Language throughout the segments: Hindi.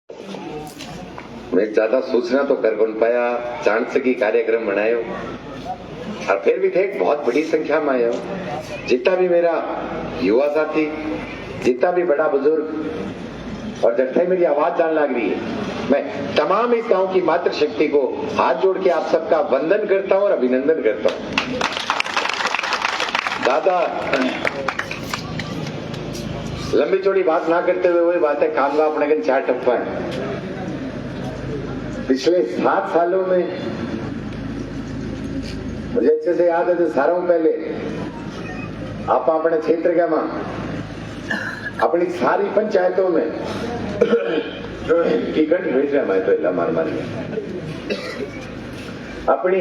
मैं ज्यादा सूचना तो कर कौन पाया, चाणसकी कार्यक्रम बनायो और फिर भी थे बहुत बड़ी संख्या में आयो। जितना भी मेरा युवा साथी, जितना भी बड़ा बुजुर्ग और जट्ठाई मेरी आवाज जान लग रही है, मैं तमाम इस गांव की मातृशक्ति को हाथ जोड़ के आप सबका वंदन करता हूं और अभिनंदन करता हूं। दादा लंबी चौड़ी बात ना करते हुए वही बात है, काम का अपने चार टप्पा है। पिछले 7 सालों में मुझे अच्छे से याद है, सारों पहले आप अपने क्षेत्र का मां अपनी सारी पंचायतों में टिकट भेज रहे मैं तो मार मार अपनी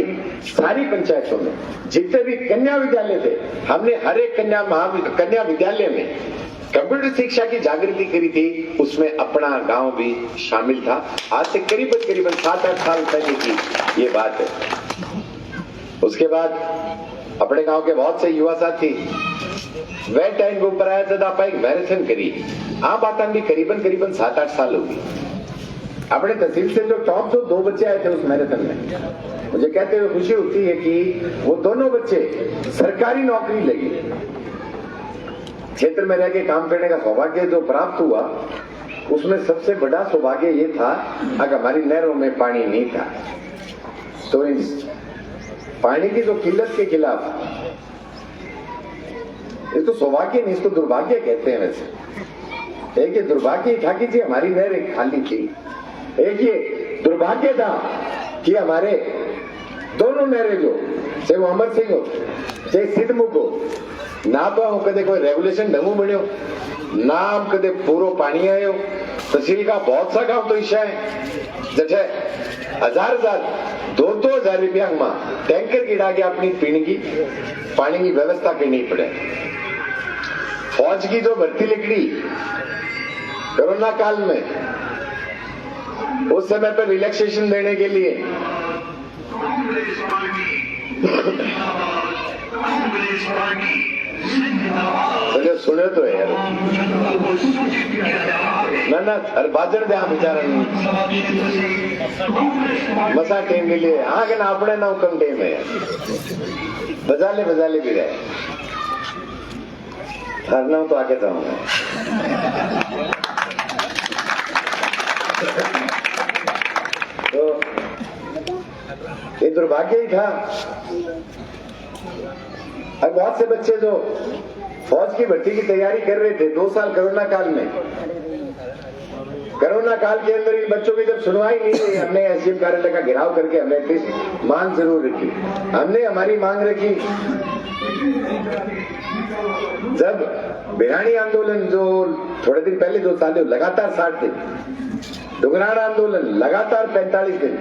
सारी पंचायतों में जितने भी कन्या विद्यालय थे, हमने हर एक कन्या विद्यालय में कंप्यूटर शिक्षा की जागृति करी थी। उसमें अपना गांव भी शामिल था। आज से करीबन 7-8 साल पहले की ये बात है। उसके बाद अपने गांव के बहुत से युवा साथी वह टाइम के ऊपर आया जब आप एक मैराथन करी। आप आता भी करीबन 7-8 साल होगी। अपने तहसील से जो टॉप 2 बच्चे आए थे उस मैराथन में, मुझे कहते हुए खुशी होती है कि वो दोनों बच्चे सरकारी नौकरी लगी। क्षेत्र में रह के काम करने का सौभाग्य जो प्राप्त हुआ, उसमें सबसे बड़ा सौभाग्य ये था अगर हमारी नहरों में पानी नहीं था तो इस पानी की जो किल्लत के खिलाफ, इसको सौभाग्य नहीं इसको दुर्भाग्य कहते हैं। वैसे एक ये दुर्भाग्य था कि जी हमारी नहर खाली थी, एक ये दुर्भाग्य था कि हमारे दोनों नहरें जो चाहे वो अमर सिंह हो चाहे सिद्धमुख हो, ना तो हम कदे कोई रेगुलेशन ढंगू बनो, ना हम कदे पूरा पानी आयो। तहसील का बहुत सा गांव तो ईशा है जैसे 1000-2000 रुपया में टैंकर गिरा के अपनी पीने की पानी की व्यवस्था करनी पड़े। फौज की जो भर्ती निकली कोरोना काल में, उस समय पर रिलैक्सेशन देने के लिए तो सुने तो है यार ना अरे बाजर दे बेचारा मसा टेम के लिए आगे ना अपने ना कम टेम है बजाले भी रहे हरना तो आगे जाऊंगा। तो ये दुर्भाग्य ही था। अब बहुत से बच्चे जो फौज की भर्ती की तैयारी कर रहे थे 2 साल कोरोना काल में, कोरोना काल के अंदर इन बच्चों की जब सुनवाई नहीं हुई, हमने एसडीएम कार्यालय का घेराव करके हमने एटलीस्ट मांग जरूर रखी। हमने हमारी मांग रखी। जब बिरानी आंदोलन जो थोड़े दिन पहले जो चालू लगातार 60 दिन, डुंगराना आंदोलन लगातार 45 दिन,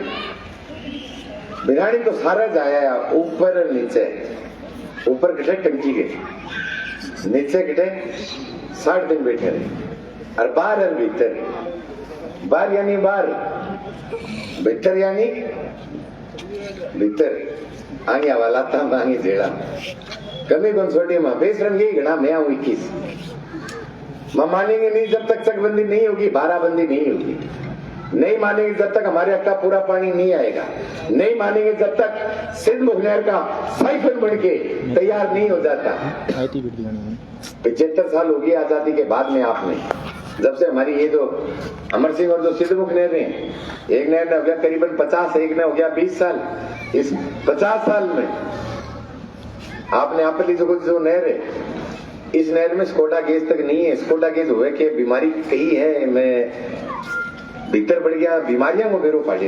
बिरानी तो सारा जाया ऊपर नीचे, ऊपर कटे टंकी के नीचे कटे 60 दिन बैठे रहे और बाहर भीतर, बाहर यानी बाहर, भीतर यानी भीतर आगे वाला था आगे जेड़ा कमी कंसोटी में बेसरम यही घना मैं हूं 21 मैं मानेंगे नहीं जब तक चकबंदी नहीं होगी, बाराबंदी नहीं होगी। नहीं मानेंगे जब तक हमारे हक का पूरा पानी नहीं आएगा। नहीं मानेंगे जब तक सिद्धमुख नहर का साइफन बन के तैयार नहीं हो जाता। 75 साल हो गए आजादी के बाद में आपने, जब से हमारी ये जो अमर सिंह और जो सिद्धमुख नहर है, एक नहर ने हो गया करीबन 50, एक ने हो गया 20 साल। इस 50 साल में आपने आपली जो नहर है, इस नहर में स्कोडा गेज तक नहीं है। स्कोडा गेज हुए कि बीमारी कही है, मैं भीतर बढ़ गया बीमारियां को बेरो पाड़ी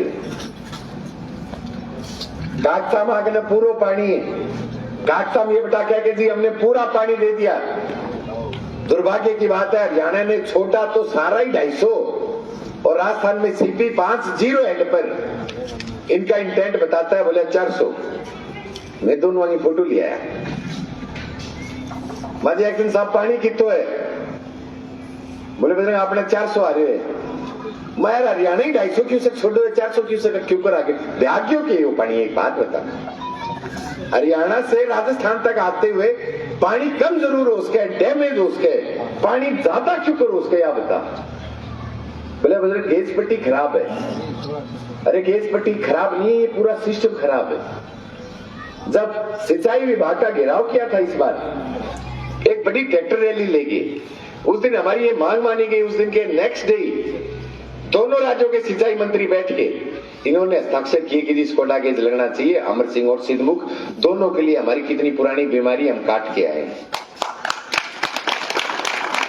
काकता में आगे पूरा पानी है। काकता में ये बता क्या कि जी हमने पूरा पानी दे दिया। दुर्भाग्य की बात है हरियाणा ने छोटा तो सारा ही 250 और राजस्थान में सीपी 50 हेड पर इनका इंटेंट बताता है, बोले 400। मैं दोनों की फोटो लिया है। माजे एक दिन साहब पानी कितो है, बोले बजरंग आपने 400 आ रहे है। मैं हरियाणा ही 250 क्यूसेक छोड़ दो, 400 क्यूसेक क्यों कर आगे भाग्यों के वो पानी। एक बात बता, हरियाणा से राजस्थान तक आते हुए पानी कम जरूर हो उसके, डैमेज हो उसके, पानी ज्यादा क्यों करो उसके, या बता। बोले बुजुर्ग गैस पट्टी खराब है। अरे गैस पट्टी खराब नहीं है, ये पूरा सिस्टम खराब है। जब सिंचाई विभाग का घेराव किया था इस बार, एक बड़ी ट्रैक्टर रैली लेके, उस दिन हमारी ये मांग मानी गई। उस दिन के नेक्स्ट डे दोनों राज्यों के सिंचाई मंत्री बैठ के इन्होंने हस्ताक्षर किए कि जिसको गेज लगना चाहिए। अमर सिंह और सिद्धमुख दोनों के लिए हमारी कितनी पुरानी बीमारी हम काट के आए।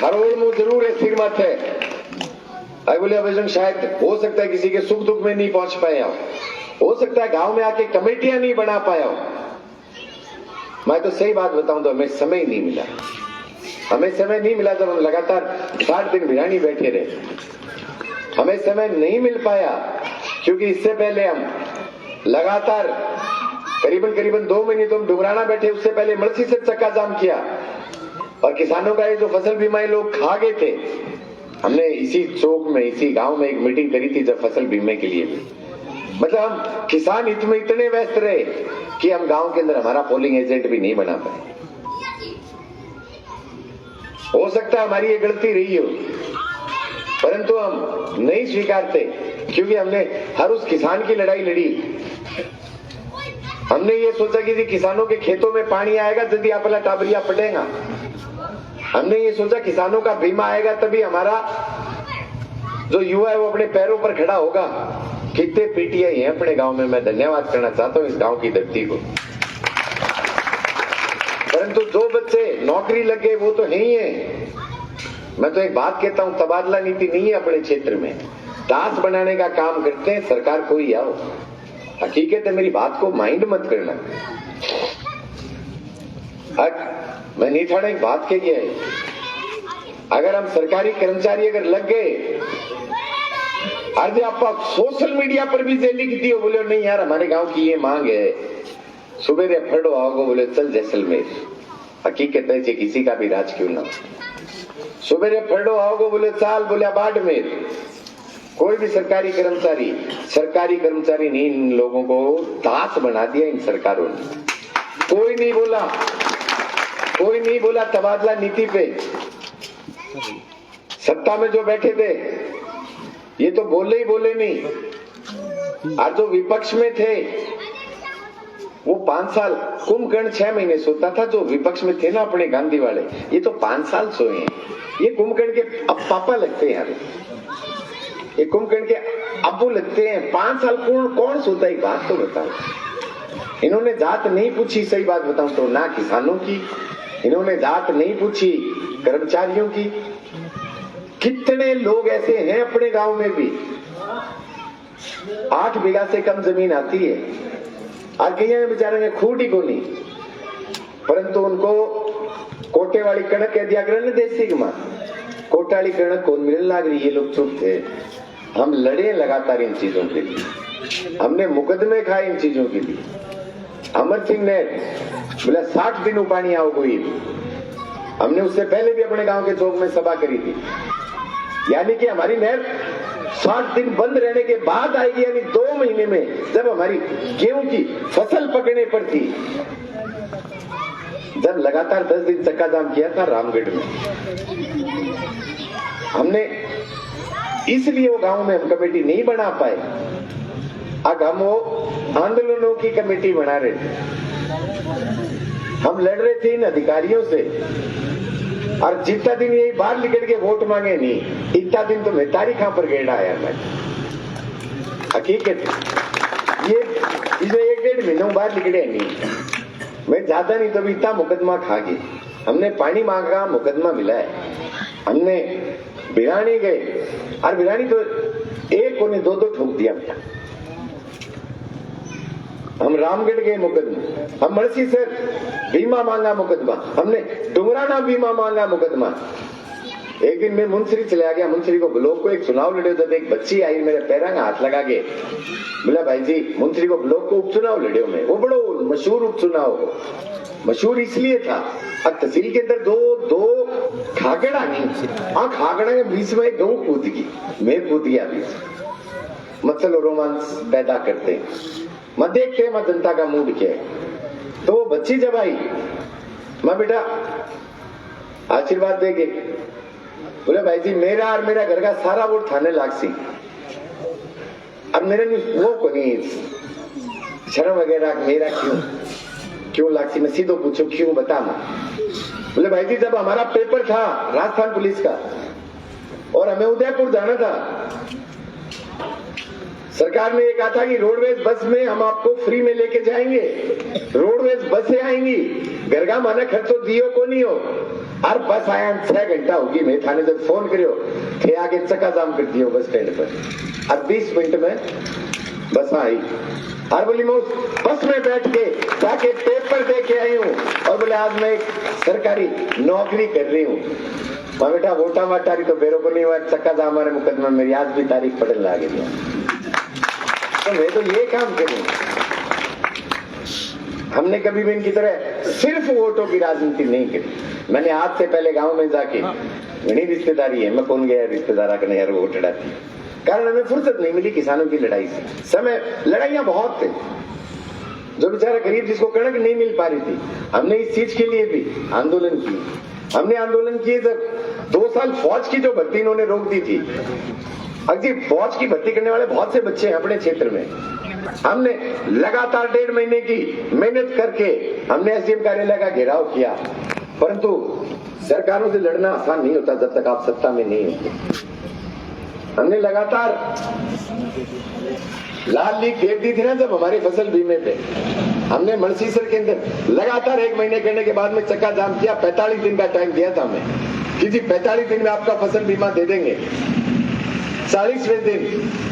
हरोड़ मुंह जरूर है, सिर मत है। आई बोले अभिजन शायद हो सकता है किसी के सुख दुख में नहीं पहुंच पाए हो सकता है गांव में आके कमेटियां नहीं बना पाया हो। मैं तो सही बात बताऊं तो हमें समय नहीं मिला। हमें समय नहीं मिला जब हम लगातार 60 दिन भिरानी बैठे रहे। हमें समय नहीं मिल पाया क्योंकि इससे पहले हम लगातार करीबन 2 महीने तो हम डुमराना बैठे, उससे पहले मलसी से चक्का जाम किया और किसानों का ये जो फसल बीमा लोग खा गए थे। हमने इसी चौक में, इसी गांव में एक मीटिंग करी थी जब फसल बीमे के लिए भी। मतलब हम किसान हित में इतने व्यस्त रहे कि हम गांव के अंदर हमारा पोलिंग एजेंट भी नहीं बना पाए। हो सकता है हमारी ये गलती रही हो, परंतु हम नहीं स्वीकारते क्योंकि हमने हर उस किसान की लड़ाई लड़ी। हमने ये सोचा कि किसानों के खेतों में पानी आएगा यदि अपना टाबरिया पटेगा। हमने ये सोचा किसानों का बीमा आएगा तभी हमारा जो युवा है वो अपने पैरों पर खड़ा होगा। कितने पीटीआई हैं अपने गांव में, मैं धन्यवाद करना चाहता हूं इस गांव की धरती को। परंतु जो बच्चे नौकरी लग गए वो तो है ही है। मैं तो एक बात कहता हूं, तबादला नीति नहीं है अपने क्षेत्र में, दास बनाने का काम करते हैं। सरकार कोई आओ, हकीकत है, मेरी बात को माइंड मत करना। मैं नहीं था एक बात कह गया है, अगर हम सरकारी कर्मचारी अगर लग गए, आज आप सोशल मीडिया पर भी जे लिख दियो, बोले नहीं यार हमारे गांव की ये मांग है, सुबेरे फटो आओगे, बोले चल जैसलमेर। हकीकत है किसी का भी राज क्यों ना, सुबेरे फटो आओगे, बोले चाल, बोले बाड़मेर। कोई भी सरकारी कर्मचारी नहीं, इन लोगों को दास बना दिया इन सरकारों ने। कोई नहीं बोला तबादला नीति पे। सत्ता में जो बैठे थे ये तो बोले ही बोले नहीं। और जो विपक्ष में थे वो 5 साल, कुंभकर्ण 6 महीने सोता था। जो विपक्ष में थे ना अपने गांधी वाले, ये तो 5 साल सोए हैं। ये कुंभकर्ण के अब पापा लगते हैं यार, ये कुंभकर्ण के अब्बू लगते हैं। 5 साल कौन सोता है, बात तो बताओ। इन्होंने जात नहीं पूछी, सही बात बताऊं तो, ना किसानों की, इन्होंने जात नहीं पूछी कर्मचारियों की। कितने लोग ऐसे हैं अपने गांव में भी 8 बीघा से कम जमीन आती है, और कई बेचारे ने खूट ही को नहीं, परंतु उनको कोटे वाली कणक कह दिया कर देसी मां, कोटा वाली कणक कौन मिलने लग रही। ये लोग चुप थे। हम लड़े लगातार इन चीजों के लिए, हमने मुकदमे खाए इन चीजों के लिए। अमर सिंह ने बोला 60 दिन पानी आओ कोई, हमने उससे पहले भी अपने गांव के चौक में सभा करी थी। यानी कि हमारी नहर 60 दिन बंद रहने के बाद आएगी, यानी 2 महीने में, जब हमारी गेहूं की फसल पकने पर थी, जब लगातार 10 दिन चक्का जाम किया था रामगढ़ में। हमने इसलिए वो गांव में हम कमेटी नहीं बना पाए। अब हम वो आंदोलनों की कमेटी बना रहे थे, हम लड़ रहे थे इन अधिकारियों से। और जितना दिन यही बाहर निकल के वोट मांगे नहीं, इतना दिन तो मैं तारीखा पर गेड़ा आया। मैं हकीकत ये इसे 1-1.5 महीनों बाहर निकले नहीं, मैं ज्यादा नहीं तो भी इतना मुकदमा खा गई। हमने पानी मांगा, मुकदमा मिला है। हमने भिरानी गए, और भिरानी तो एक को ने 2-2 ठोक दिया। हम रामगढ़ गए, मुकदमा। हम मलसी से बीमा मांगा, मुकदमा। हमने डुमराना बीमा मांगा, मुकदमा। एक दिन मैं मुंसरी चला गया, मुंसरी को ब्लॉक को एक चुनाव लड़े। जब एक बच्ची आई मेरे पैरा में हाथ लगा के, बोला भाई जी मुंसरी को ब्लॉक को उपचुनाव लड़े में। वो बड़ो मशहूर उपचुनाव हो, मशहूर इसलिए था, अब तहसील के अंदर दो खागड़ा नहीं, खागड़ा के बीच में एक गऊ कूद गई, मैं कूद गया बीच। मसल और रोमांस पैदा करते हैं। मैं देखते हैं मैं जनता का मूड क्या है। तो वो बच्ची जब आई, मैं बेटा आशीर्वाद देंगे, बोले भाई जी मेरा और मेरा घर का सारा वोट थाने लागसी। अब मेरे वो को नहीं शर्म वगैरह मेरा क्यों लागसी, मैं सीधो पूछो क्यों बता मैं। बोले भाई जी जब हमारा पेपर था राजस्थान पुलिस का और हमें उदयपुर जाना था, सरकार ने ये कहा था कि रोडवेज बस में हम आपको फ्री में लेके जाएंगे, रोडवेज बसें आएंगी, घरगा माना खर्चो दियो को नहीं हो। हर बस आया 6 घंटा होगी, मैं थाने जब फोन करियो थे आगे चक्का जाम कर दियो बस स्टैंड पर। अब 20 मिनट में बस आई और बोली मैं उस बस में बैठ के जाके पेपर दे के आई हूँ और बोले आज मैं एक सरकारी नौकरी कर रही हूँ। मैं बेटा वोटा वाटारी तो बेरों को नहीं हुआ, चक्का जाम हमारे मुकदमे मेरी आज भी तारीख पड़ने लगे दिया, तो मैं तो ये काम करूँ। हमने कभी भी इनकी तरह सिर्फ वोटों की राजनीति नहीं करी। मैंने आज से पहले गांव में जाके घनी रिश्तेदारी है, मैं कौन गया रिश्तेदारा करने यार वोट डालती, कारण हमें फुर्सत नहीं मिली किसानों की लड़ाई से। समय लड़ाइयां बहुत थे, जो बेचारा गरीब जिसको कणक नहीं मिल पा रही थी, हमने इस चीज के लिए भी आंदोलन की। हमने आंदोलन किए जब 2 साल फौज की जो भर्ती इन्होंने रोक दी थी। अगर फौज की भर्ती करने वाले बहुत से बच्चे हैं अपने क्षेत्र में, हमने लगातार 1.5 महीने की मेहनत करके हमने एसडीएम कार्यालय का घेराव किया, परंतु सरकारों से लड़ना आसान नहीं होता जब तक आप सत्ता में नहीं होते। हमने लगातार लाल लीग देख दी थी ना जब हमारे फसल बीमे पे, हमने मणसीसर के अंदर लगातार 1 महीने करने के बाद में चक्का जाम किया। 45 दिन का टाइम दिया था हमें कि जी 45 दिन में आपका फसल बीमा दे देंगे। 40वें दिन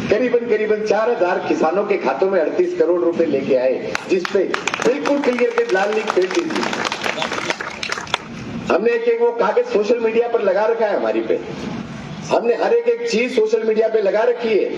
करीबन 4000 किसानों के खातों में 38 करोड़ रुपए लेके आए, जिसपे बिल्कुल क्लियर के लाल लीग फेंक दी थी। हमने एक वो कागज सोशल मीडिया पर लगा रखा है हमारी पे, हमने हर एक चीज सोशल मीडिया पे लगा रखी है।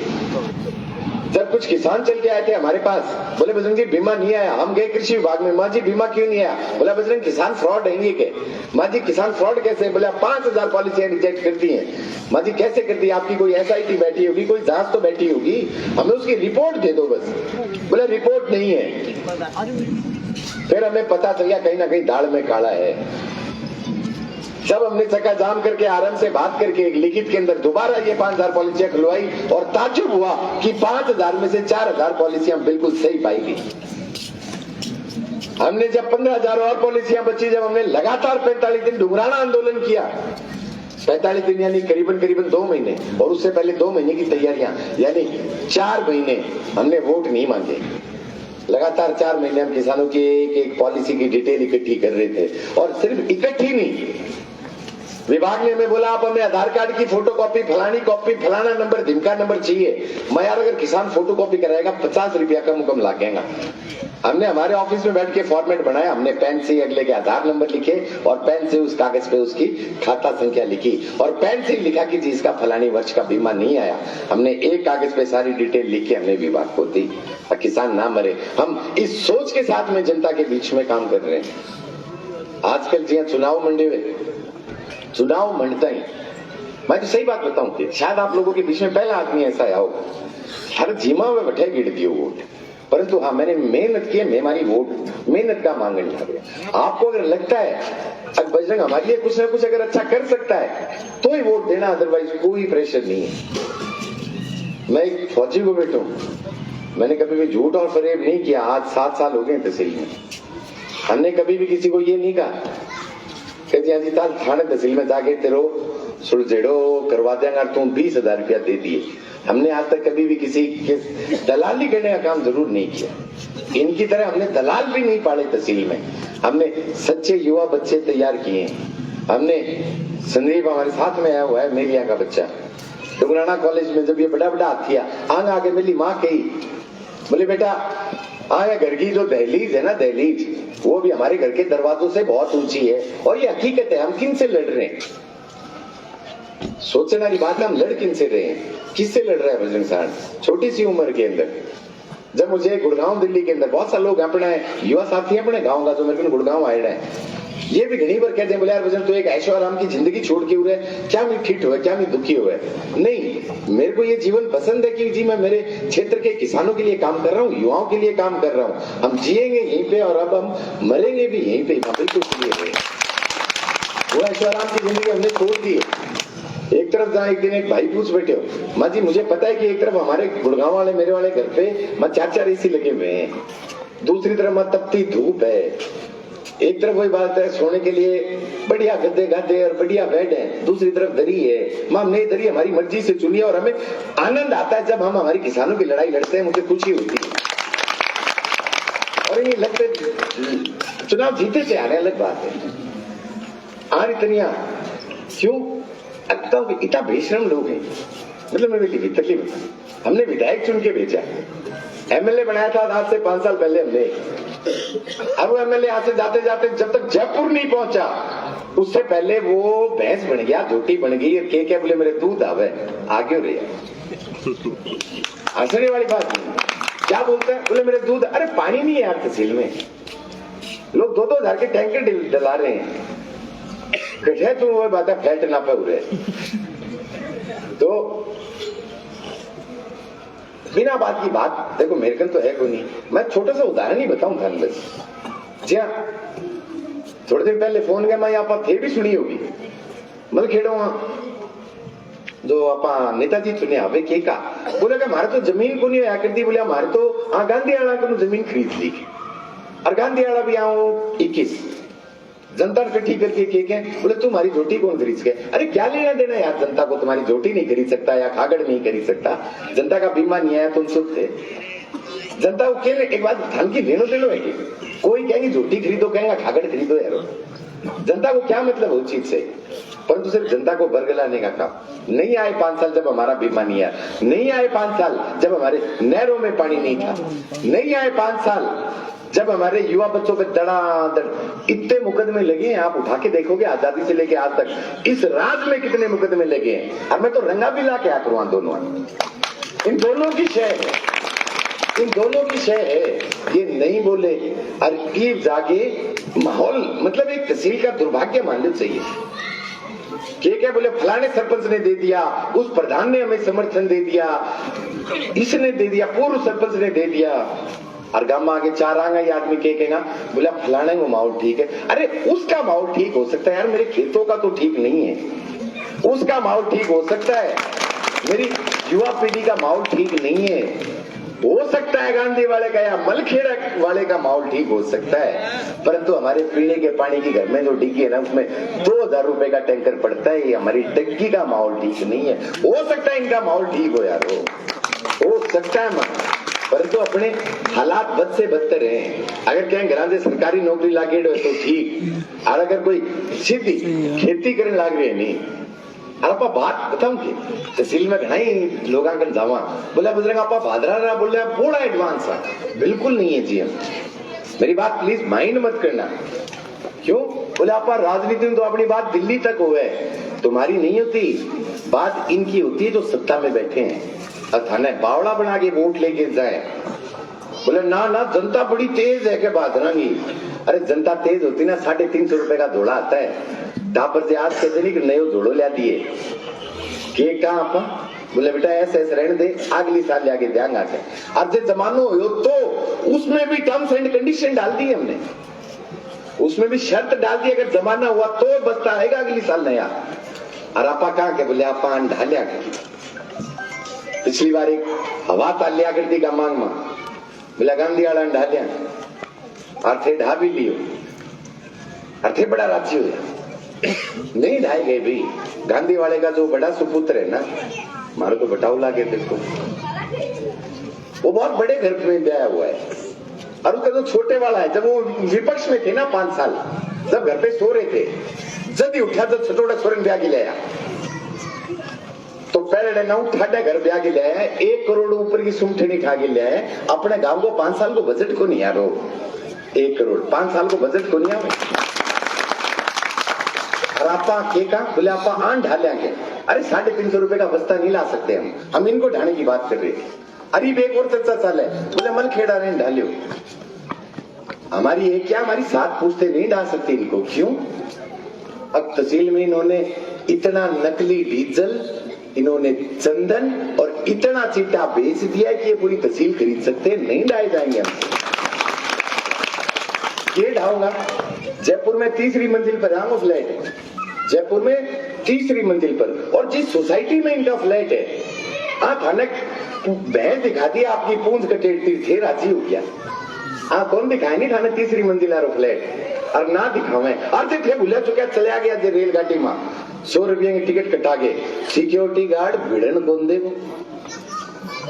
जब कुछ किसान चल के आए थे हमारे पास, बोले बजरंग जी बीमा नहीं आया। हम गए कृषि विभाग में, माँ जी बीमा क्यों नहीं आया? बोला बजरंग किसान फ्रॉड है के। माँ जी किसान फ्रॉड कैसे? बोले 5000 पॉलिसियां रिजेक्ट कर दी हैं। माँ जी कैसे कर दी? आपकी कोई SIT बैठी होगी, कोई जांच तो बैठी होगी, हमें उसकी रिपोर्ट दे दो बस। बोले रिपोर्ट नहीं है। फिर हमें पता चल गया कहीं ना कहीं दाल में काला है। जब हमने चक्का जाम करके आराम से बात करके एक लिखित के अंदर दोबारा ये 5000 पॉलिसियां खुलवाई और ताज्जुब हुआ कि 5000 में से 4000 पॉलिसियां बिल्कुल सही पाई गई। हमने जब 15000 और पॉलिसियां बची, जब हमने लगातार 45 दिन डुंगराना आंदोलन किया, 45 दिन यानी करीबन 2 महीने, और उससे पहले 2 महीने की तैयारियां, यानी 4 महीने हमने वोट नहीं मांगे। लगातार 4 महीने हम किसानों की एक पॉलिसी की डिटेल इकट्ठी कर रहे थे, और सिर्फ इकट्ठी नहीं, विभाग ने हमें बोला आप हमें आधार कार्ड की फोटोकॉपी, फलानी कॉपी, फलाना नंबर, ढिमका नंबर चाहिए। मैं यार अगर किसान फोटोकॉपी कराएगा 50 रुपया का मुकम लागेगा। हमने हमारे ऑफिस में बैठ के फॉर्मेट बनाया, हमने पेन से अगले के आधार नंबर लिखे और पेन से उस कागज पे उसकी खाता संख्या लिखी और पेन से लिखा कि जी इसका फलानी वर्ष का बीमा नहीं आया। हमने एक कागज पे सारी डिटेल लिख के हमने विभाग को दी, किसान ना मरे। हम इस सोच के साथ में जनता के बीच में काम कर रहे हैं। आजकल जी चुनाव मंडे हुए, चुनाव मंडता ही, मैं तो सही बात बताऊं कि शायद आप लोगों के बीच में पहला आदमी ऐसा आया हो, हर जीमा में बैठे गिर दियो वोट, परंतु हाँ मैंने मेहनत की, मैं हमारी वोट मेहनत का मांगने लगा। आपको अगर लगता है अब बजरंग हमारे लिए कुछ ना कुछ अगर अच्छा कर सकता है तो ही वोट देना, अदरवाइज कोई प्रेशर नहीं है। मैं एक फौजी को बैठू, मैंने कभी भी झूठ और फरेब नहीं किया। आज 7 साल हो गए तहसील में, हमने कभी भी किसी को ये नहीं कहा कि थाने तहसील में जाके तेरो सुलझेड़ो करवा देंगे, तुम 20,000 रुपया दे दिए। हमने आज तक कभी भी किसी के दलाली करने का काम जरूर नहीं किया। इनकी तरह हमने दलाल भी नहीं पाले तहसील में। हमने सच्चे युवा बच्चे तैयार किए। हमने संदीप हमारे साथ में आया हुआ है, मेरी यहाँ का बच्चा, डुंगराना कॉलेज में जब ये बड़ा हाथिया आंग आके मिली, माँ कही बोले बेटा आया घर की जो दहलीज है ना, दहलीज वो भी हमारे घर के दरवाजों से बहुत ऊंची है, और ये हकीकत है। हम किन से लड़ रहे हैं? सोचने वाली बात है, हम लड़ किन से रहे हैं? किससे लड़ रहा है बजरंग साहब? छोटी सी उम्र के अंदर जब मुझे गुड़गांव दिल्ली के अंदर बहुत सारे लोग अपने युवा साथी अपने गाँव का जो मेरे को गुड़गांव आए हैं, ये भी घनी बार कहते हैं बोले यार बजरंग तो एक ऐशो आराम की जिंदगी छोड़ के हुए क्या मैं ठिठ हुआ, क्या मैं दुखी हुआ? नहीं, मेरे को ये जीवन पसंद है कि जी मैं मेरे क्षेत्र के किसानों के लिए काम कर रहा हूँ, युवाओं के लिए काम कर रहा हूँ। हम जिएंगे यहीं पे और अब हम मरेंगे भी यहीं पे, बिल्कुल क्लियर है। वो ऐशो आराम की जिंदगी हमने छोड़ दी है। एक तरफ जहाँ एक दिन एक भाई पूछ बैठे हो, माँ जी मुझे पता है कि एक तरफ हमारे गुड़गांव वाले मेरे वाले घर पे माँ 4-4 एसी लगे हुए हैं, दूसरी तरफ माँ तपती धूप है, एक तरफ वही बात है सोने के लिए बढ़िया गद्दे गादे और बढ़िया बेड है, दूसरी तरफ दरी है। माँ हमने दरी हमारी मर्जी से चुनी है और हमें आनंद आता है जब हम हमारी किसानों की लड़ाई लड़ते हैं, मुझे खुशी होती है। और ये लगते चुनाव जीते से आने अलग बात है। आर इतनिया क्यों इतना बेशरम लोग हैं, मतलब मैं बेटी तकलीफ, हमने विधायक चुन के भेजा, एमएलए बनाया था आज से 5 साल पहले हमने। अब वो एमएलए यहाँ से जाते जाते जब तक जयपुर नहीं पहुंचा उससे पहले वो भैंस बन गया, झोटी बन गई, और क्या बोले मेरे दूध आवे आगे रहे। हंसने वाली बात नहीं, क्या बोलते हैं, बोले मेरे दूध, अरे पानी नहीं है यार तहसील में, लोग 2-2 हजार के टैंकर डला रहे हैं, कहे तुम वो बात है फैट ना पे रहे। तो बिना बात की बात देखो, मेरे कन तो है कोई नहीं, मैं छोटा सा उदाहरण ही बताऊं था बस। जी हाँ, थोड़े दिन पहले फोन गया, मैं यहाँ पर थे भी सुनी होगी, मतलब खेड़ो जो आपा नेताजी चुने हवे के का, बोले हमारे तो जमीन को नहीं आया करती, बोले हमारे तो गांधी आला को जमीन खरीद ली, और गांधी आला भी आओ 21 जनता इकट्ठी करके के बोले तुम्हारी झोटी कौन खरीद सके। अरे क्या लेना देना यार, जनता को तुम्हारी झोटी नहीं खरीद सकता या खागड़ नहीं खरीद सकता, जनता का बीमा नहीं आया तुम सुख थे। जनता को केवल एक बात धन की लेनो देनो है, कोई कहेंगे झोटी खरीदो, कहेंगे खागड़ खरीदो यार, जनता को क्या मतलब हो चीज से, परंतु सिर्फ जनता को बरगलाने का काम। नहीं आए 5 साल जब हमारा बीमा नहीं आया, नहीं आए 5 साल जब हमारे नहरों में पानी नहीं था, नहीं आए 5 साल जब हमारे युवा बच्चों पे धड़ाधड़ इतने मुकदमे लगे हैं। आप उठा के देखोगे आजादी से लेके आज तक इस राज्य में कितने मुकदमे लगे हैं, और मैं तो रंगा भी ला के आ करूँ दोनों, इन दोनों की शय है, इन दोनों की शय है, ये नहीं बोले और ये जाके माहौल, मतलब एक तहसील का दुर्भाग्य मान लो चाहिए। क्या बोले फलाने सरपंच ने दे दिया, उस प्रधान ने हमें समर्थन दे दिया, इसने दे दिया, पूर्व सरपंच ने दे दिया, और गांव में आगे 4 आएंगे ये आदमी कहेगा बोला फलाने को माहौल ठीक है। अरे उसका माहौल ठीक हो सकता है यार, मेरे खेतों का तो ठीक नहीं है, उसका माहौल ठीक हो सकता है, मेरी युवा पीढ़ी का माहौल ठीक नहीं है, हो सकता है गांधी वाले का या मलखेड़ा वाले का माहौल ठीक हो सकता है, परंतु हमारे पीने के पानी की घर में जो डिग्गी है ना उसमें 2000 रुपए का टैंकर पड़ता है, हमारी टंकी का माहौल ठीक नहीं है। हो सकता है इनका माहौल ठीक हो यार, हो सकता है, परंतु अपने हालात बद से बदतर हैं। अगर कहें घर से सरकारी नौकरी लागे तो ठीक, और अगर कोई सीधी खेती करने लाग रही है नहीं, और आप बात बताऊं कि तहसील में घना ही लोग जावा बोले बुजुर्ग आप भादरा रहा बोल रहे थोड़ा एडवांस है, बिल्कुल नहीं है जी। हम मेरी बात प्लीज माइंड मत करना, क्यों बोले आप राजनीति में तो अपनी बात दिल्ली तक हो है, तुम्हारी नहीं होती बात, इनकी होती है जो सत्ता में बैठे हैं और थाने बावड़ा बना के वोट लेके जाए। बोले ना ना जनता बड़ी तेज है के बात रंगी, अरे जनता तेज होती ना 350 रुपए का धोड़ा आता है, टापर से आज कहते नहीं कि नयो धोड़ो ला दिए के कहा आपा, बोले बेटा ऐसे ऐसे रहने दे, अगली साल जाके ध्यान आके, अब जो जमानो हो तो उसमें भी टर्म्स एंड कंडीशन डाल दी हमने, उसमें भी शर्त डाल दी, अगर जमाना हुआ तो बचता आएगा अगली साल नया। और आपा कहा के बोले आपा ढालिया के पिछली बार एक हवा तालिया करती का मांग में बोला गांधी वाला ढालिया अर्थे ढा भी लियो, अर्थे बड़ा राजी हो नहीं ढाई गए भाई, गांधी वाले का जो बड़ा सुपुत्र है ना, मारो तो बटाऊ लागे देखो, वो बहुत बड़े घर में ब्याह हुआ है, और उसका जो छोटे वाला है, जब वो विपक्ष में थे ना 5 साल, जब घर पे सो रहे थे, जब ही उठा तो छोटा सोरेन ब्याह की लाया, तो पहले ना उठाटे घर ब्याह की लाया, 1 करोड़ ऊपर की सुमठनी खा के लाया, अपने गांव को 5 साल को बजट को नहीं यारो, 1 करोड़ 5 साल को बजट को नहीं आवे। और आपा के का बोले आपा आन ढालिया के, अरे 350 रुपए का बस्ता नहीं ला सकते हम इनको ढाने की बात कर रहे थे। अरे एक और चर्चा चाल है, बोले मल खेड़ा रहे ढालियो, हमारी एक क्या हमारी 7 पूछते नहीं डाल सकते इनको, क्यों? अब तहसील में इन्होंने इतना नकली डीजल, इन्होंने चंदन और इतना चिट्टा बेच दिया कि ये पूरी तहसील खरीद सकते हैं, नहीं डाले जाएंगे हम। ये ढाऊंगा जयपुर में 3री मंजिल पर आऊंगा फ्लैट, जयपुर में तीसरी मंजिल पर, और जिस सोसाइटी में इनका फ्लैट है, थाने भैंस दिखा दिया आपकी पूंछ कटेटती थे, राजी हो गया। कौन दिखाए नहीं थाने तीसरी मंजिल फ्लैट, और ना दिखावे अर्थ थे भूलिया चुका चलिया गया जे रेलगाड़ी में 100 रुपये की टिकट कटा के, सिक्योरिटी गार्ड भिड़न कौन देगो,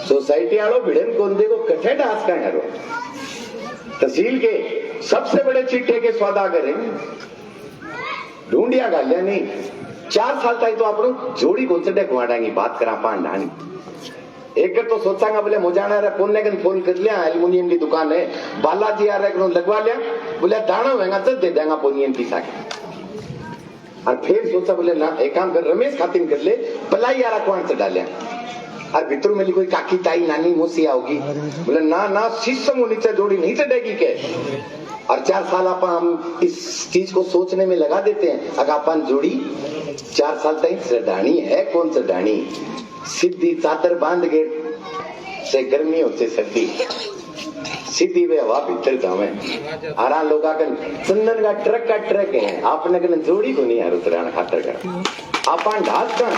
सोसाइटी वालों भिड़न कौन देगो, कठे डांस का है। तहसील के सबसे बड़े चिट्ठे के सौदा करें, ढूंढिया गालिया नहीं, 4 साल तक तो आप जोड़ी को चढ़े घुमाड़ेंगी, बात करा पान ढानी। एक तो सोचांगा बोले मोजाना रे पुण्य कन फोन कर लिया, एल्युमिनियम की दुकान है, बालाजी आ रहा लगवा लिया, बोले दाना होगा तो दे देगा पुनियन पीसा के। और फिर सोचा बोले ना एक काम कर, रमेश खातिन कर ले, पलाई यारा कौन से डालिया, और भीतर में कोई काकी ताई नानी मौसी आओगी, बोले ना ना शीशम नीचे जोड़ी नहीं चढ़ेगी के। और 4 साल आप हम इस चीज को सोचने में लगा देते हैं, अगर अपन जोड़ी 4 साल तक चढ़ानी है, कौन चढ़ानी, सीधी चादर बांध के से गर्मी होते सर्दी, सीधी वे हवा भीतर जावे, आरा लोग चंदन का ट्रक है, आपने कन जोड़ी को नहीं यार उतराना खातर का आपन ढास का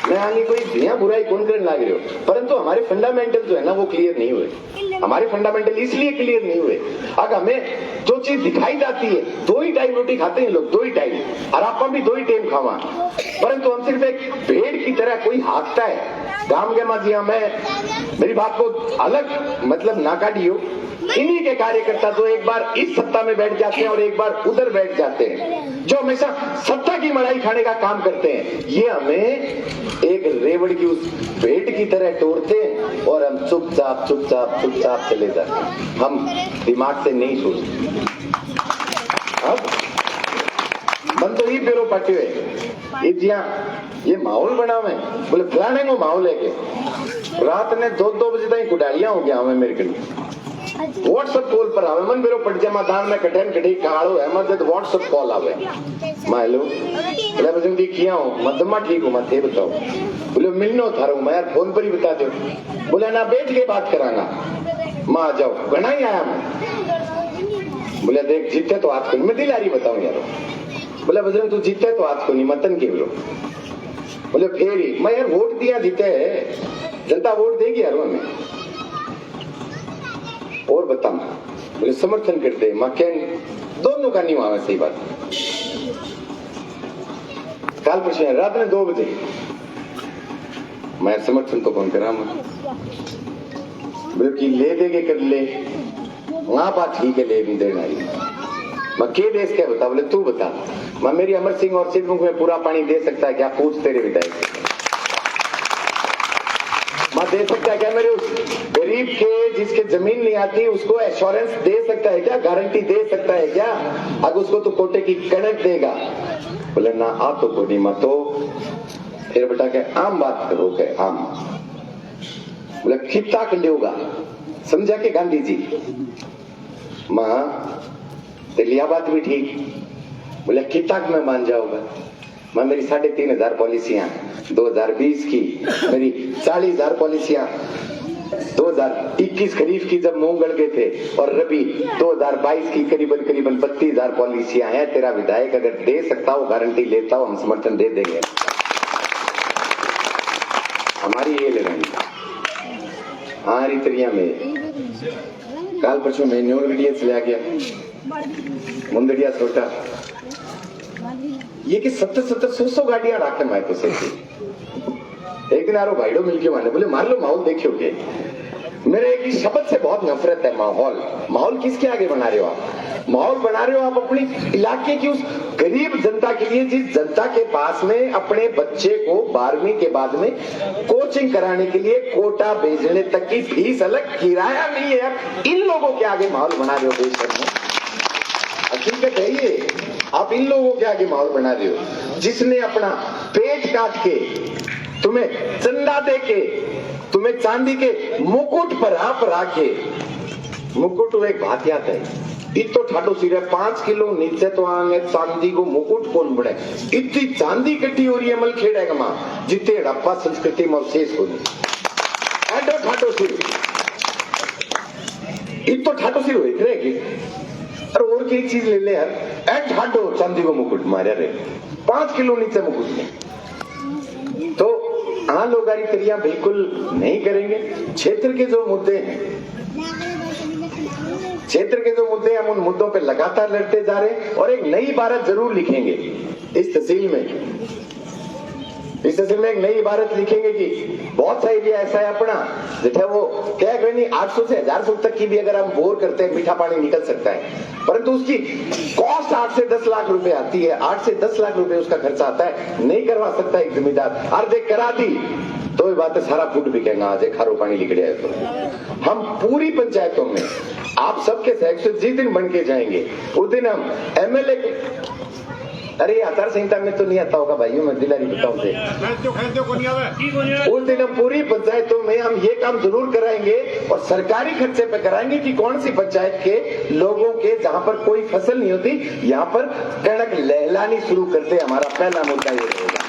मैं आगे कोई धिया बुराई कौन करने लग रहे हो, परंतु हमारे फंडामेंटल जो है ना वो क्लियर नहीं हुए। हमारे फंडामेंटल इसलिए क्लियर नहीं हुए, अगर हमें जो चीज दिखाई जाती है, 2 ही टाइम रोटी खाते हैं लोग, 2 ही टाइम, और आप भी 2 ही टाइम खावा, परंतु हम सिर्फ एक भेड़ की तरह कोई हाँकता है गांव के माजिया में, मेरी बात को अलग मतलब ना काटियो, इन्हीं के कार्यकर्ता जो एक बार इस सत्ता में बैठ जाते हैं और एक बार उधर बैठ जाते हैं, जो हमेशा सत्ता की मलाई खाने का काम करते हैं, ये हमें एक रेवड़ की उस भेड़ की तरह तोड़ते हैं और हम चुपचाप चुपचाप चुपचाप चले जाते हैं, हम दिमाग से नहीं सोचते। अब मन तो ही पेरो पटे हुए ये माहौल बना हुआ है, बोले फलाने को माहौल है के रात ने 2-2 बजे तक कुडालियां हो गया हमें मेरे के व्हाट्सएप कॉल पर आवे, मन मेरो पट जमा दान में कठन कठी काड़ो है, मत व्हाट्सएप कॉल आवे, मैं हेलो बोले बजन दी किया हूं, मदमा ठीक हूं, मैं थे बताओ, बोले मिलनो थारो, मैं यार फोन पर ही बता दो, बोले ना बैठ के बात करांगा, मैं आ जाओ, घना ही आया मैं, बोले देख जीते तो आज को मैं दिलारी बताऊं यार, बोले बजरंग तू जीते तो आज को नहीं मतन के बोलो, बोले फिर ही मैं यार वोट दिया जीते है, जनता वोट देगी यार हमें, और बता बोले समर्थन करते हैं, दोनों का नहीं हुआ सही बात। काल परसों रात में 2 बजे मैं समर्थन तो कौन करा, बोले कि ले दे के कर ले, वहां बात ठीक है, ले नहीं देना मैं के देश क्या बता, बोले तू बता, मैं मेरी अमर सिंह और सिद्धमुख में पूरा पानी दे सकता है क्या, पूछ तेरे विधायक, मैं दे सकता है क्या, मेरे उस गरीब के जिसके जमीन नहीं आती उसको एश्योरेंस दे सकता है क्या, गारंटी दे सकता है क्या, अगर उसको तो कोटे की कणक देगा, बोले ना आ तो को नहीं मत, तो फिर बेटा के आम बात करो के आम, बोले खिता कर लेगा, समझा के गांधी जी, मां लिया बात भी ठीक, बोले किताब में मान जाओगा, मैं मेरी 3,500 पॉलिसियां 2020 की, मेरी 40,000 पॉलिसियां 2021 खरीफ की जब मूंग गड़ गए थे, और रबी 2022 की करीबन 32,000 पॉलिसियां हैं, तेरा विधायक अगर दे सकता हो गारंटी लेता हो, हम समर्थन दे देंगे, हमारी ये लड़ाई हमारी तरिया में। काल परसों में न्यूगढ़िया चला गया, मुंदड़िया छोटा, ये कि 70-100 गाड़ियां रखे मैं तो से एक दिन आरो भाईडो मिलके माने, बोले मान लो माहौल देखियोगे, मेरे एक शब्द से बहुत नफरत है, माहौल किसके आगे बना रहे हो आप, माहौल बना रहे हो आप अपनी इलाके की उस गरीब जनता के लिए, जिस जनता के पास में अपने बच्चे को 12वीं के बाद में कोचिंग कराने के लिए कोटा भेजने तक की फीस अलग, किराया नहीं है, आप इन लोगों के आगे माहौल बना रहे हो देश में, हकीकत है ये, आप इन लोगों के आगे माहौल बना रहे हो, जिसने अपना पेट काट के तुम्हें चंदा दे के, तुम्हें चांदी के मुकुट पर आप राखे, मुकुट वो एक भात याद है, इतो ठाडो सिर 5 किलो नीचे तो आएंगे चांदी को मुकुट कौन बड़े, इतनी चांदी कटी हो रही है मल खेड़ेगा मां, जितने हड़प्पा संस्कृति में शेष को नहीं, एडो ठाडो सिर, इतो ठाडो सिर हो रहेगी, और की चीज ले ले यार, एट हाडो चांदी को मुकुट मारे रे 5 किलो नीचे मुकुट में। तो हाँ लोगारी क्रिया बिल्कुल नहीं करेंगे। क्षेत्र के जो मुद्दे हैं, क्षेत्र के जो मुद्दे हैं, हम उन मुद्दों पे लगातार लड़ते जा रहे हैं और एक नई इबारत जरूर लिखेंगे इस तहसील में। इस तहसील में एक नई इबारत लिखेंगे कि बहुत सा एरिया ऐसा है अपना जिसे वो क्या है नहीं 800 से 1000 फुट तक की भी अगर हम बोर करते हैं मीठा पानी निकल सकता है, परंतु उसकी कॉस्ट 8 से 10 लाख रुपए आती है। 8 से 10 लाख रुपए उसका खर्चा आता है, नहीं करवा सकता एक जमींदार। अर्धे करा दी तो ये बात सारा फूट बिकेगा। आज खारो पानी निकले है तो हम पूरी पंचायतों में आप सबके सहयोग से जिस दिन बन के जाएंगे उस दिन हम एमएलए, अरे आचार संहिता में तो नहीं आता होगा भाइयों, मैं दिलारी बताऊं थे, उस दिन हम पूरी पंचायतों में हम ये काम जरूर कराएंगे और सरकारी खर्चे पे कराएंगे कि कौन सी पंचायत के लोगों के जहां पर कोई फसल नहीं होती यहाँ पर कणक लहलानी शुरू करते। हमारा पहला मुद्दा ये रहेगा।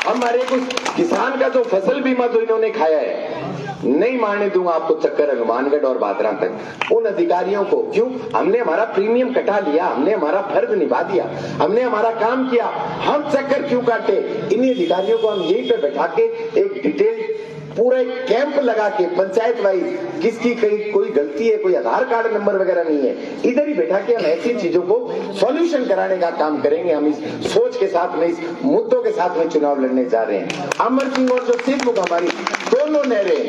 हमारे कुछ किसान का जो फसल बीमा जो इन्होंने खाया है, नहीं मारने दूंगा आपको चक्कर हनुमानगढ़ और बादरा तक। उन अधिकारियों को क्यों, हमने हमारा प्रीमियम कटा लिया, हमने हमारा फर्ज निभा दिया, हमने हमारा काम किया, हम चक्कर क्यों काटे। इन्हीं अधिकारियों को हम यहीं पे बैठा के एक डिटेल पूरा एक कैंप लगा के पंचायत वाइज किसकी कहीं कोई गलती है, कोई आधार कार्ड नंबर वगैरह नहीं है, इधर ही बैठा के हम ऐसी चीजों को सॉल्यूशन कराने का काम करेंगे। हम इस सोच के साथ में, इस मुद्दों के साथ में चुनाव लड़ने जा रहे हैं। अमर सिंह और जो सिद्ध हमारी दोनों नहरें,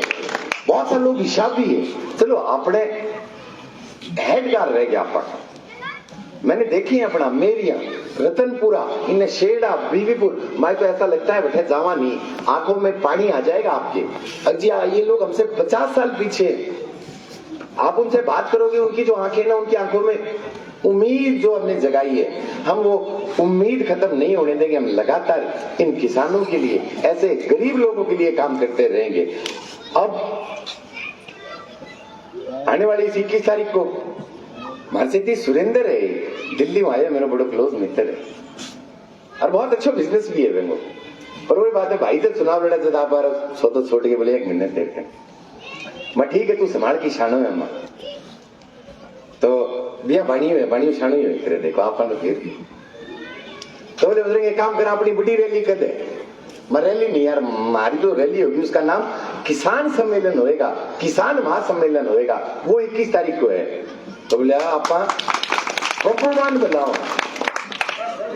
बहुत सारे लोग हिसाब भी है, चलो अपने हेडगार रह गया आपका, मैंने देखी है अपना मेरिया रतनपुरा, इन्हें शेड़ा बीवीपुर, मैं तो ऐसा लगता है बैठे जावा नहीं, आंखों में पानी आ जाएगा आपके। अजी ये लोग हमसे 50 साल पीछे, आप उनसे बात करोगे उनकी जो आंखें ना, उनकी आंखों में उम्मीद जो हमने जगाई है, हम वो उम्मीद खत्म नहीं होने देंगे। हम लगातार इन किसानों के लिए, ऐसे गरीब लोगों के लिए काम करते रहेंगे। अब आने वाली 21 तारीख को हमारे सुरेंद्र है, दिल्ली में आया, मेरा बड़ा क्लोज मित्र है और बहुत अच्छा बिजनेस भी है वो। और वही बात है भाई, जब चुनाव लड़ा जब आप सौ छोड़ के बोले 1 महीने देखते मैं, ठीक है तू संभाल की शानो है अम्मा, तो बिया बाणी शानो ही करे, देखो आप फिर तो बोले बोलेंगे काम करा, अपनी बड़ी रैली कर दे। मैं रैली नहीं यार, हमारी जो रैली होगी उसका नाम किसान सम्मेलन होएगा, किसान महासम्मेलन होएगा, वो 21 तारीख को है। तो बोले आप बब्बूमान बुलाओ,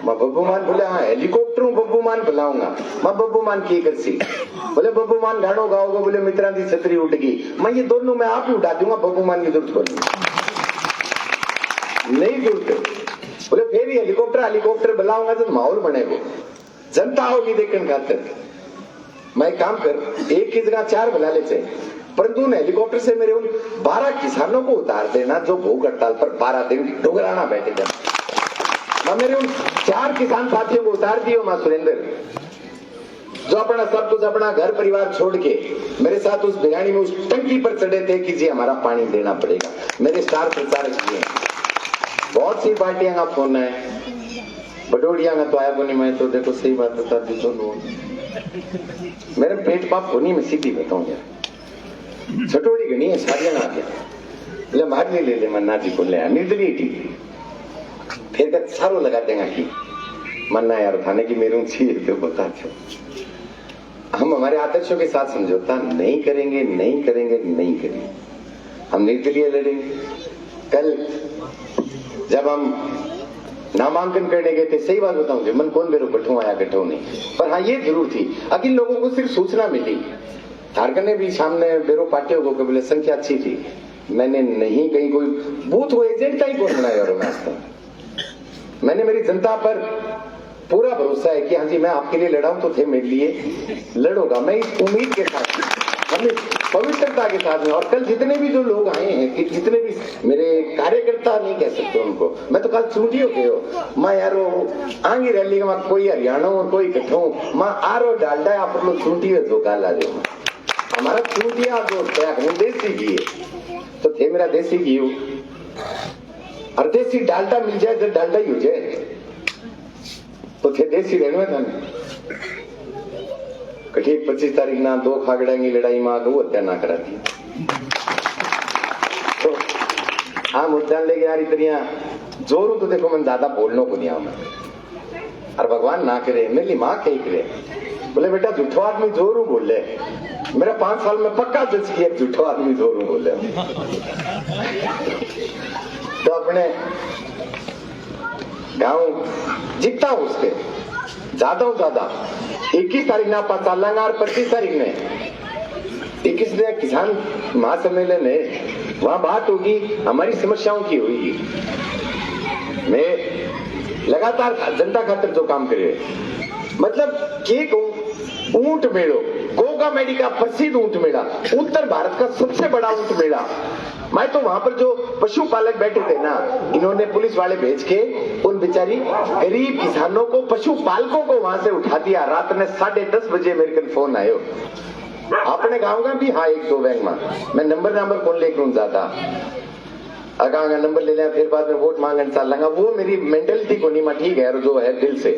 मैं बब्बूमान बोले हाँ हेलीकॉप्टर बब्बूमान बुलाऊंगा, मैं बब्बूमान की कर सी, बोले बब्बूमान गाड़ो गाओगे, बोले मित्रा की छतरी उठ गई, मैं ये दोनों मैं आप ही उठा दूंगा, बब्बूमान की जरूरत को नहीं जरूरत। बोले फिर हेलीकॉप्टर बुलाऊंगा तो माहौल बनेगा, जनता होगी देखने खातर। मैं काम कर एक की जगह 4 बुला ले चाहिए, परंतु उन हेलीकॉप्टर से मेरे उन 12 किसानों को उतार देना जो भूख हड़ताल पर 12 दिन डुगराना बैठे थे। मैं मेरे उन 4 किसान साथियों को उतार दियो मां सुरेंद्र, जो अपना सब कुछ अपना घर परिवार छोड़ के मेरे साथ उस बिरानी में उस टंकी पर चढ़े थे कि जी हमारा पानी देना पड़ेगा। मेरे स्टार प्रचारक किए, बहुत सी पार्टियां का फोन है, बटोड़िया का तो आया नहीं, मैं तो देखो सही बात बता दी दोनों, मेरे पेट पाप होनी में सीधी बताऊं यार, छटोड़ी गणी है शादियां आ गया, बोले मार नहीं ले ले मन्ना जी को ले निर्दलीय टीम, फिर कर सारो लगा देगा कि मन्ना यार थाने की मेरे चाहिए तो बता छो। हम हमारे आदर्शों के साथ समझौता नहीं करेंगे, नहीं करेंगे, नहीं करेंगे, हम निर्दलीय लड़ेंगे। कल जब हम नामांकन करने गए थे, सही बात बताऊंगे, मन कौन बेरो कठो आया कठो नहीं, पर हाँ ये जरूर थी अगर लोगों को सिर्फ सूचना मिली, झारखंड ने भी सामने बेरो पार्टियों को बोले संख्या अच्छी थी, मैंने नहीं कहीं कोई बूथ को एजेंट का ही कौन बनाया और मैंने मेरी जनता पर पूरा भरोसा है कि हाँ जी मैं आपके लिए लड़ा हूं तो थे मेरे लिए लड़ोगा, मैं इस उम्मीद के साथ, हमें पवित्रता के साथ में। और कल जितने भी जो लोग आए हैं, कि जितने भी मेरे कार्यकर्ता नहीं कह सकते उनको, मैं तो कल चूंटियों के हो मैं यार आगे रैली का कोई हरियाणा और कोई कठो मां आरो डालडा है आप लोग चूंटियों जो काला जो हमारा चूंटिया जो देसी घी है तो थे मेरा देसी घी हो, और देसी डालडा मिल जाए जब डालडा ही हो जाए तो थे देसी रहने था। कठी 25 तारीख ना 2 खागड़ा की लड़ाई में गौ हत्या ना करा दी, तो हाँ मुद्दा लेके यार इतनिया जोरू तो देखो मैं ज्यादा बोलने को नहीं आऊँ और भगवान ना करे मेरी माँ कही करे बोले बेटा झूठो आदमी जोरू बोले मेरा 5 साल में पक्का जज किया झूठो आदमी जोरू बोले तो अपने गांव जीतता हूं उसके ज्यादा 21 तारीख ना पता लगा और 25 तारीख में 21 ने किसान महासम्मेलन है वहां बात होगी हमारी समस्याओं की होगी। मैं लगातार जनता खातिर जो काम करे मतलब के कहूं ऊंट मेड़ो गोगा मेडी का प्रसिद्ध ऊंट मेला उत्तर भारत का सबसे बड़ा ऊंट मेला। मैं तो वहां पर जो पशुपालक बैठे थे ना इन्होंने पुलिस वाले भेज के उन बेचारी गरीब किसानों को पशुपालकों को वहां से उठा दिया। रात में 10:30 बजे मेरे को फोन आयो अपने गांव का भी हाँ 1-2 बैंक में मैं नंबर कौन लेकर जाता अगा नंबर ले लिया फिर बाद में वोट मांगने चल लगा वो मेरी मेंटेलिटी को नहीं मैं ठीक है जो है दिल से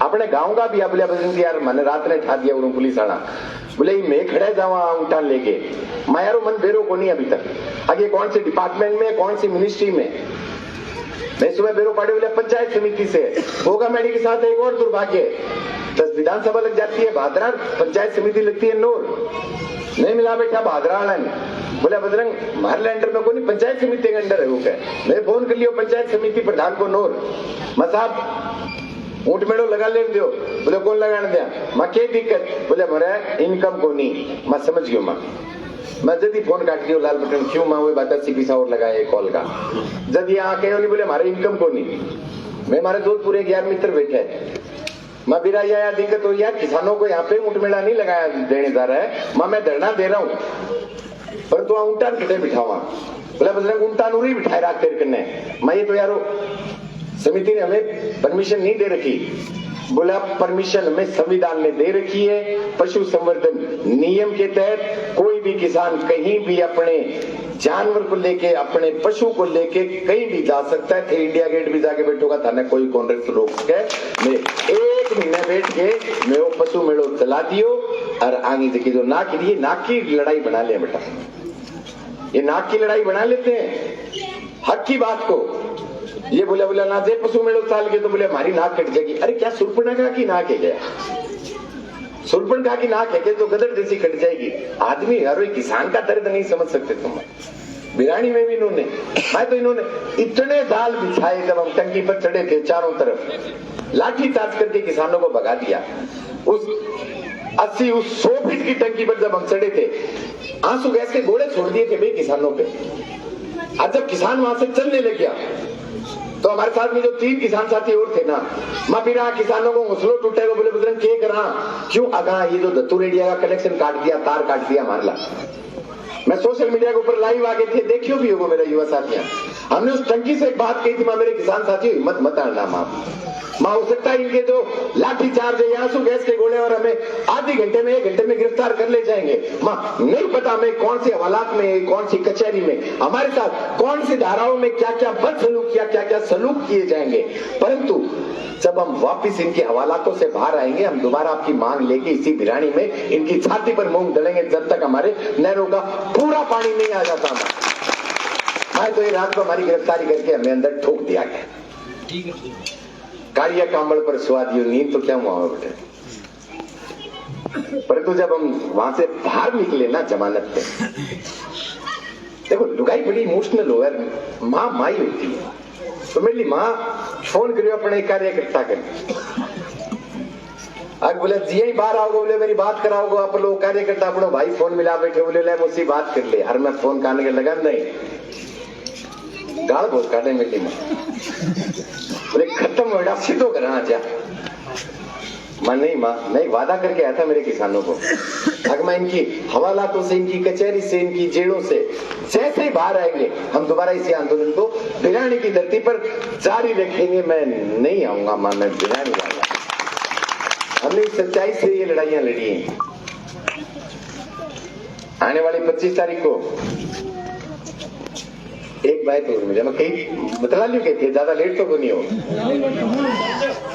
अपने गांव का भी बोले यार मैंने रात ने ठा दिया उन्होंने पुलिस आना बोले मैं खड़े जावा उठान लेके मैं यारो मन बेरो को नहीं अभी तक आगे कौन से डिपार्टमेंट में कौन सी मिनिस्ट्री में मैं सुबह बेरो पाड़े बोले पंचायत समिति से होगा मेडी के साथ एक और दुर्भाग्य 10 विधानसभा लग जाती है भादरा पंचायत समिति लगती है नूर नहीं मिला बेटा भादरा बोले बजरंग महारलैंडर में कोई पंचायत समिति के अंडर है वो क्या मैं फोन कर लियो पंचायत समिति प्रधान को नूर मैं साहब ऊंट मेड़ो लगा ले दो बोले कौन लगाने दिया मैं क्या दिक्कत बोले मेरा इनकम को नहीं मैं समझ गयो मैं जल्दी फोन काट दियो लाल बटन क्यों मैं वो बात सीपी सा और लगाया कॉल का जल्दी यहाँ कहो नहीं बोले हमारे इनकम को नहीं मैं हमारे जोधपुर 11 मित्र बैठे मैं बिरा यार दिक्कत हो यार किसानों को यहाँ पे ऊंट मेला नहीं लगाया देने जा रहा है मैं धरना दे रहा हूँ पर तू ऊंटान कितने बिठावा बोला बजरंग ऊंटान उरी बिठाए रख तेरे कन्ने मैं ये तो यारो समिति ने हमें परमिशन नहीं दे रखी बोला परमिशन हमें संविधान ने दे रखी है पशु संवर्धन नियम के तहत कोई भी किसान कहीं भी अपने जानवर को लेके अपने पशु को लेके कहीं भी जा सकता है फिर इंडिया गेट भी जाके बैठोगा थाने कोई कांग्रेस रोक के मैं 1 महीने बैठ के मैं वो पशु मेड़ो चला दियो और आगे देखिए जो नाक की लड़ाई बना लिया बेटा ये नाक की लड़ाई बना लेते हैं हक की बात को ये बोले ना जे पशु मेड़ो चाल गए तो बोले हमारी नाक कट जाएगी अरे क्या सुरपणखा की नाक है क्या सुरपणखा की नाक है क्या जो गदर जैसी कट जाएगी आदमी हर किसान का दर्द नहीं समझ सकते तुम बिरानी में भी इन्होंने इतने जाल बिछाए जब हम टंकी पर चढ़े थे चारों तरफ लाठी चार्ज करके किसानों को भगा दिया उस 100 फीट की टंकी पर जब हम चढ़े थे आंसू गैस के गोले छोड़ दिए थे भाई किसानों पे आज जब किसान वहां से चलने लग गया तो हमारे साथ में जो 3 किसान साथी और थे ना मैं फिर किसानों को हौसलो टूटेगा बोले बजरंग के करा क्यों अगा ये जो दत्तू रेडिया का कनेक्शन काट दिया तार काट दिया मारला मैं सोशल मीडिया के ऊपर लाइव आगे थे देखियो भी होगा मेरा युवा साथियां हमने उस टंकी से एक बात कही थी मैं मेरे किसान साथी हिम्मत मत आना मां हो सकता है इनके जो लाठी चार्ज है आंसू गैस के गोले और हमें आधे घंटे में 1 घंटे में गिरफ्तार कर ले जाएंगे मां नहीं पता हमें कौन सी हवालात में कौन सी कचहरी में हमारे साथ कौन सी धाराओं में क्या क्या बदसलूक किया क्या क्या सलूक किए जाएंगे परंतु जब हम वापिस इनके हवालातों से बाहर आएंगे हम दोबारा आपकी मांग लेके इसी बिरानी में इनकी छाती पर मूंग डलेंगे जब तक हमारे नहरों का पूरा पानी नहीं आ जाता मैं तो ये रात को हमारी गिरफ्तारी करके हमें अंदर ठोक दिया गया कालिया कांबल पर स्वादियो नींद तो क्या हुआ बेटे परंतु जब हम वहां से बाहर निकले ना जमानत पे देखो लुगाई बड़ी इमोशनल हो यार माँ माई होती है तो मेरी माँ फोन करियो अपने कार्यकर्ता कर आज बोले जी ही बाहर आओगे बोले मेरी बात कराओगे आप लोग कार्यकर्ता अपना भाई फोन मिला बैठे बोले ले मुझसे बात कर ले हर मैं फोन करने के लगा नहीं गाल बहुत काटे मेरी माँ बोले खत्म हो सीधो कराना चाह मां नहीं मां मैं वादा करके आया था मेरे किसानों को अगर मैं इनकी हवालातों से इनकी कचहरी से इनकी जेलों से जैसे ही बाहर आएंगे हम दोबारा इसी आंदोलन को बिरानी की धरती पर जारी रखेंगे मैं नहीं आऊंगा मां मैं बिरानी आऊंगा हमने सच्चाई से ये लड़ाइयां लड़ी हैं आने वाली 25 तारीख को एक बात तो मुझे मैं कहीं बतला लियो के थे ज्यादा लेट तो नहीं हो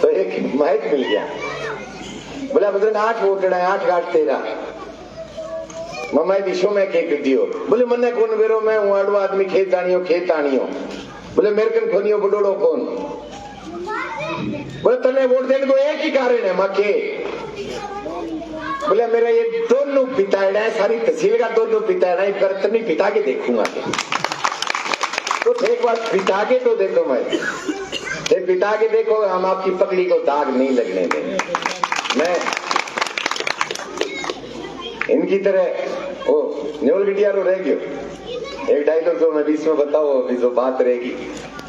तो एक माइक मिल गया बोला बजरंग 8 वोट लड़ा 8 गांठ तेरा मम्मा दिशो में के कर दियो बोले मन्ने कौन वेरो मैं हूं आड़ो आदमी खेत आनियो बोले मेरे कन खोनियो बडोड़ो कौन बोले तने वोट देने को एक ही कारण है मके बोले मेरा ये दोनों पिता है सारी तहसील का दोनों पिता है करत नहीं पिता के देखूंगा तो एक बार पिता के तो देखो मैं पिता के देखो हम आपकी पगड़ी को दाग नहीं लगने देंगे मैं इनकी तरह ओ न्योल गिटिया रो रह गयो एक डायलॉग तो मैं बीच में बताओ अभी जो बात रहेगी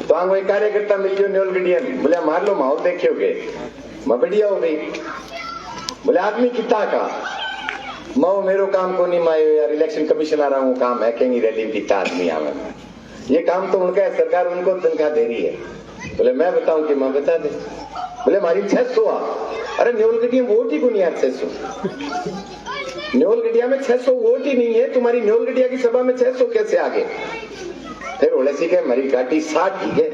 तो आंगो एक कार्यकर्ता मिल गयो न्योल गिटिया बोले मार लो माहौल देखियोगे मैं बढ़िया हो गई बोले आदमी कितना का मैं मेरो काम को नहीं मायो यार इलेक्शन कमीशन आ रहा हूँ काम है कहीं रैली कितना आदमी आवे ये काम तो उनका है सरकार उनको तनख्वाह दे रही है बोले मैं बताऊं कि मैं बता दे बोले हमारी 600 अरे न्योल गटिया वोट ही को नहीं यार 600 न्योल गटिया में 600 वोट ही नहीं है तुम्हारी न्योल गटिया की सभा में 600 कैसे आ गए फिर बोले सी के हमारी गाड़ी 60 ठीक है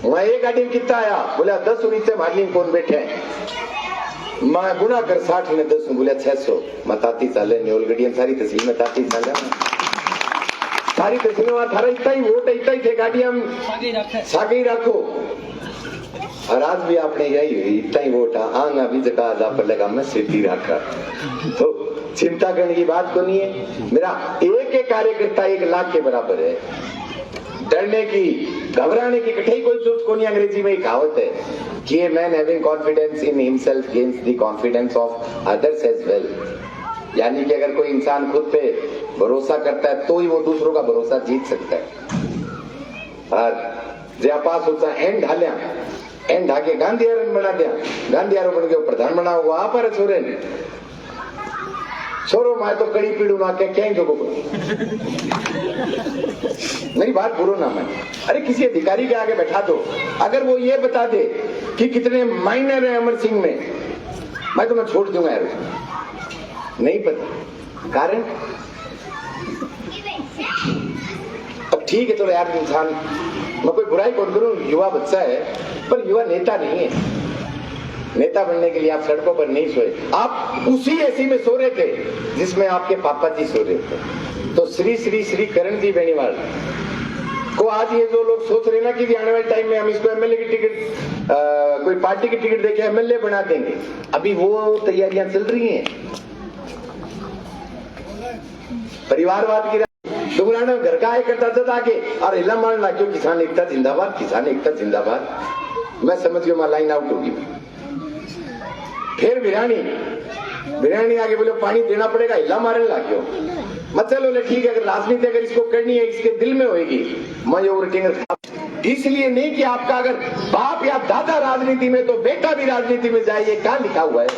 मैं एक गाड़ी में कितना आया बोले 10 नीचे भागली कौन बैठे मैं गुना कर 60 ने 10 बोले 600 मैं 33 साल न्योल गटिया सारी तहसील में 33 साल सारी तहसील में थारा इतना ही वोट इतना ही थे गाड़ी हम सागे रखो और आज भी आपने यही इतना ही वोट आंगा भी जगह जा पर लगा मैं सिद्धि रखा तो चिंता करने की बात को नहीं है मेरा एक कार्यकर्ता 1 लाख के बराबर है डरने की घबराने की कठिनाई कोई जरूरत को नहीं अंग्रेजी में कहावत है कि a man having confidence in himself gains the confidence of others as well यानी कि अगर कोई इंसान खुद पे भरोसा करता है तो ही वो दूसरों का भरोसा जीत सकता है और जे पास होता एंड आके गांधी आरण बना दिया गांधी आरण बन गया प्रधान बना हुआ आप छोरे ने छोरो मैं तो कड़ी पीड़ू ना क्या जो मेरी बात बुरो ना मैं अरे किसी अधिकारी के आगे बैठा दो अगर वो ये बता दे कि कितने माइनर है अमर सिंह में मैं तो मैं छोड़ दूंगा यार नहीं पता कारण अब ठीक है तो यार इंसान मैं कोई बुराई कौन करूं युवा बच्चा है पर युवा नेता नहीं है नेता बनने के लिए आप सड़कों पर नहीं सोए आप उसी एसी में सो रहे थे जिसमें आपके पापा जी सो रहे थे तो श्री श्री श्री करण जी बेनीवाल को आज ये जो लोग सोच रहे ना कि आने वाले टाइम में हम इसको एमएलए की टिकट कोई पार्टी की टिकट देके एमएलए बना देंगे अभी वो तैयारियां चल रही हैं परिवारवाद की दुगुराना घर का आय करता था आगे और हिला मान ला क्यों किसान एकता जिंदाबाद मैं समझ गया मैं लाइन आउट होगी फिर बिरयानी आगे बोले पानी देना पड़ेगा हिला मारने लग गयो मत चलो ले ठीक है अगर राजनीति अगर इसको करनी है इसके दिल में होगी मैं ये उल्टेंगे इसलिए नहीं कि आपका अगर बाप या दादा राजनीति में तो बेटा भी राजनीति में जाए ये कहां लिखा हुआ है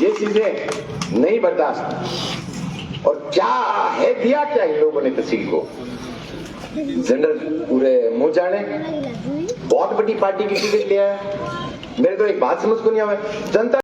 ये चीजें नहीं बर्दाश्त और क्या है दिया क्या इन लोगों ने तहसील को जनरल पूरे मुंह जाने बहुत बड़ी पार्टी की टिकट लिया है मेरे तो एक बात समझ को नहीं आया जनता